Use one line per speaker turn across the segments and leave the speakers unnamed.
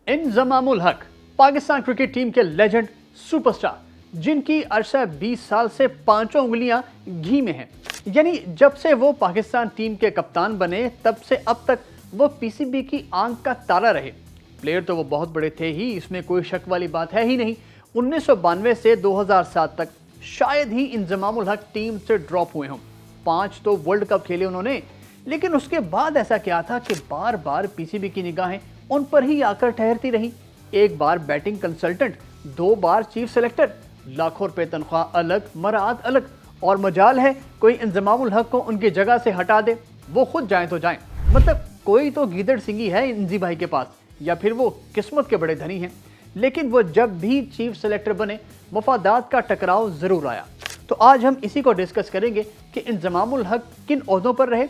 Inzamam ul Haq Pakistan cricket team के legend superstar, जिनकी अरसा 20 साल से पांचों उंगलियां घी में हैं। यानी जब से वो पाकिस्तान टीम के कप्तान बने तब से अब तक वो पीसीबी की आंख का तारा रहे। प्लेयर तो वो बहुत बड़े थे ही, इसमें कोई शक वाली बात है ही नहीं। 1992 से 2007 तक शायद ही इंजमाम उल हक टीम से ड्रॉप हुए हों। 5 तो वर्ल्ड कप खेले उन्होंने, लेकिन उसके बाद ऐसा क्या था कि बार बार पीसीबी की निगाहें उन पर ही आकर ठहरती रही। एक बार बैटिंग कंसल्टेंट, 2 बार चीफ सेलेक्टर, लाखों रुपए तनख्वाह अलग, मराद अलग, और मजाल है कोई इंजमाम उल हक को उनकी जगह से हटा दे, वो खुद जाएं तो जाएं। मतलब कोई तो गीदड़ सिंगी है इंजी भाई के पास, या फिर वो किस्मत के बड़े धनी हैं। लेकिन वो जब भी चीफ सेलेक्टर बने, मफादात का टकराव जरूर आया। तो आज हम इसी को डिस्कस करेंगे कि इंजमाम उल हक किन ओहदों पर रहे,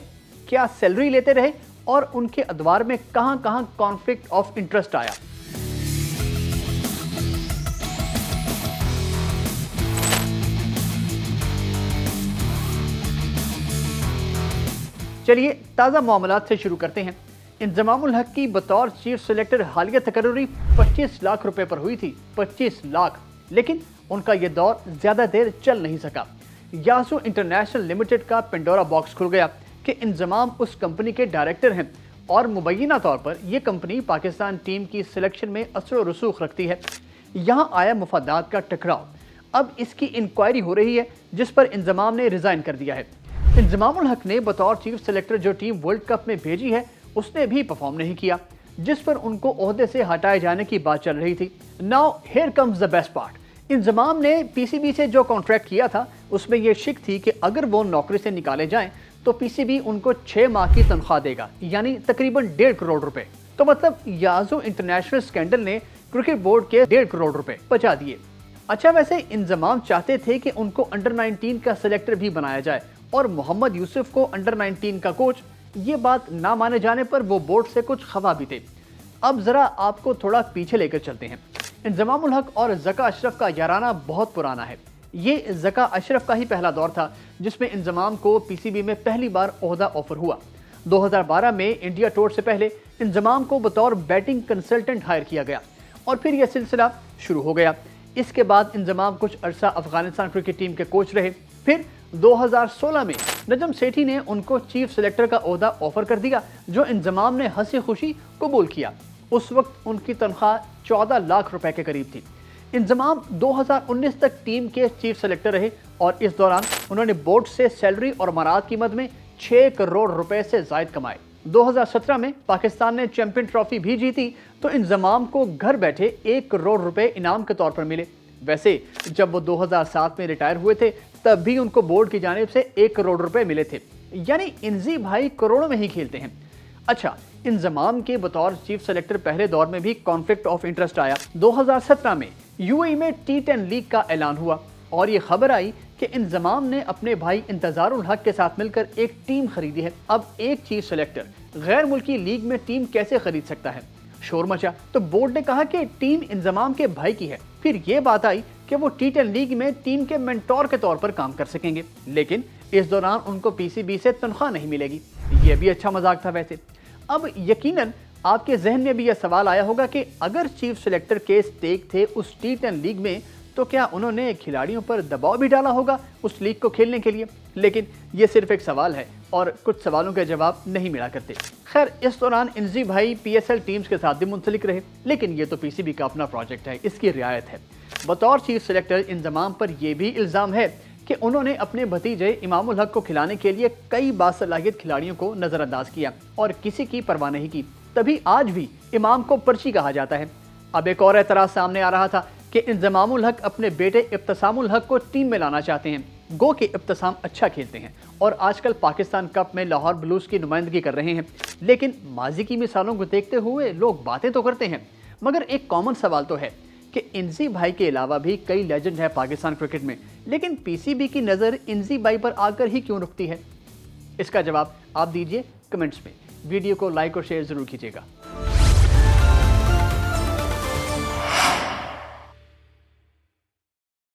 क्या सैलरी लेते रहे, और उनके अदवार में कहां कहां कॉन्फ्लिक्ट ऑफ इंटरेस्ट आया। चलिए ताज़ा मामलात से शुरू करते हैं। इंजमाम उल हक की बतौर चीफ सेलेक्टर हालिया तकर्रुरी 25 लाख रुपए पर हुई थी, 25 लाख। लेकिन उनका यह दौर ज्यादा देर चल नहीं सका। यासू इंटरनेशनल लिमिटेड का पेंडोरा बॉक्स खुल गया कि इंजमाम उस कंपनी के डायरेक्टर हैं और मुबैना तौर पर यह कंपनी पाकिस्तान टीम की सिलेक्शन में असर व रसूख रखती है। यहाँ आया मुफादात का टकराव। अब इसकी इंक्वायरी हो रही है, जिस पर इंजमाम ने रिजाइन कर दिया है। इंजमाम उल हक ने बतौर चीफ सेलेक्टर जो टीम वर्ल्ड कप में भेजी है, उसने भी परफॉर्म नहीं किया, जिस पर उनको ओहदे से हटाए जाने की बात चल रही थी। Now here comes the best part. Inzamam ने पीसीबी से जो कॉन्ट्रैक्ट किया था, उसमें यह शिक थी कि अगर वो नौकरी से निकाले जाएं तो पीसीबी उनको 6 माह की तनख्वाह देगा, यानी तकरीबन 1.5 करोड़ रुपए। तो मतलब याजू इंटरनेशनल स्कैंडल ने क्रिकेट बोर्ड के 1.5 करोड़ रुपए बचा दिए। अच्छा, वैसे इंजमाम चाहते थे कि उनको अंडर 19 का सेलेक्टर भी बनाया जाए और मोहम्मद यूसुफ को अंडर 19 का कोच। ये बात ना माने जाने पर वो बोर्ड से कुछ खफा भी थे। अब जरा आपको थोड़ा पीछे लेकर चलते हैं। इंजमाम उल हक और ज़का अशरफ का याराना बहुत पुराना है। ये ज़का अशरफ का ही पहला दौर था जिसमें इंजमाम को पीसीबी में पहली बार ओहदा ऑफर हुआ। 2012 में इंडिया टूर से पहले इंजमाम को बतौर बैटिंग कंसल्टेंट हायर किया गया और फिर यह सिलसिला शुरू हो गया। इसके बाद इंजमाम कुछ अरसा अफगानिस्तान क्रिकेट टीम के कोच रहे। फिर 2016 में नजम सेठी ने उनको चीफ सेलेक्टर का ओहदा ऑफर कर दिया, जो इंजमाम ने हंसी खुशी कबूल किया। उस वक्त उनकी तनख्वाह 14 लाख रुपए के करीब थी। इंजमाम 2019 तक टीम के चीफ सेलेक्टर रहे और इस दौरान उन्होंने बोर्ड से सैलरी और मराद की मद में 6 करोड़ रुपए से जायद कमाए। 2017 में पाकिस्तान ने चैंपियन ट्रॉफी भी जीती तो इंजमाम को घर बैठे 1 करोड़ रुपए इनाम के तौर पर मिले। वैसे जब वो 2007 में रिटायर हुए थे तब भी उनको बोर्ड की जानिब से 1 करोड़ रुपए मिले थे। यानी इंजी भाई करोड़ों में ही खेलते हैं। अच्छा, इंजमाम के बतौर चीफ सेलेक्टर पहले दौर में भी कॉन्फ्लिक्ट ऑफ इंटरेस्ट आया। 2017 में यूएई में T10 लीग का ऐलान हुआ और ये खबर आई कि इंजमाम ने अपने भाई इंतजार उल हक के साथ मिलकर एक टीम खरीदी है। अब एक चीफ सेलेक्टर गैर मुल्की लीग में टीम कैसे खरीद सकता है? शोर मचा तो बोर्ड ने कहा कि टीम इंजमाम के भाई की है। फिर ये बात आई कि वो T10 लीग में टीम के मेंटोर के तौर पर काम कर सकेंगे, लेकिन इस दौरान उनको पीसीबी से तनख्वाह नहीं मिलेगी। ये भी अच्छा मजाक था वैसे। अब यकीनन आपके जहन में भी यह सवाल आया होगा कि अगर चीफ सेलेक्टर के स्टेक थे उस T10 लीग में, तो क्या उन्होंने खिलाड़ियों पर दबाव भी डाला होगा उस लीग को खेलने के लिए? लेकिन ये सिर्फ एक सवाल है और कुछ सवालों के जवाब नहीं मिला करते। खैर, इस दौरान इंजी भाई PSL टीम्स के साथ भी मुंसलिक रहे, लेकिन ये तो पीसीबी का अपना प्रोजेक्ट है, इसकी रियायत है। बतौर चीफ सेलेक्टर इंजमाम पर यह भी इल्ज़ाम है कि उन्होंने अपने भतीजे इमाम उल हक को खिलाने के लिए कई बासलाहियत खिलाड़ियों को नज़रअंदाज किया और किसी की परवाह नहीं की। तभी आज भी इमाम को पर्ची कहा जाता है। अब एक और एतराज़ सामने आ रहा था कि इंजमाम उल हक अपने बेटे इब्तिसाम उल हक को टीम में लाना चाहते हैं। गो के इब्तिसाम अच्छा खेलते हैं और आजकल पाकिस्तान कप में लाहौर ब्लूज की नुमाइंदगी कर रहे हैं। लेकिन माजी की मिसालों को देखते हुए लोग बातें तो करते हैं, मगर एक कॉमन सवाल तो है कि इंजी भाई के अलावा भी कई लेजेंड हैं पाकिस्तान क्रिकेट में, लेकिन पीसीबी की नज़र इंजी भाई पर आकर ही क्यों रुकती है? इसका जवाब आप दीजिए कमेंट्स में। वीडियो को लाइक और शेयर ज़रूर कीजिएगा।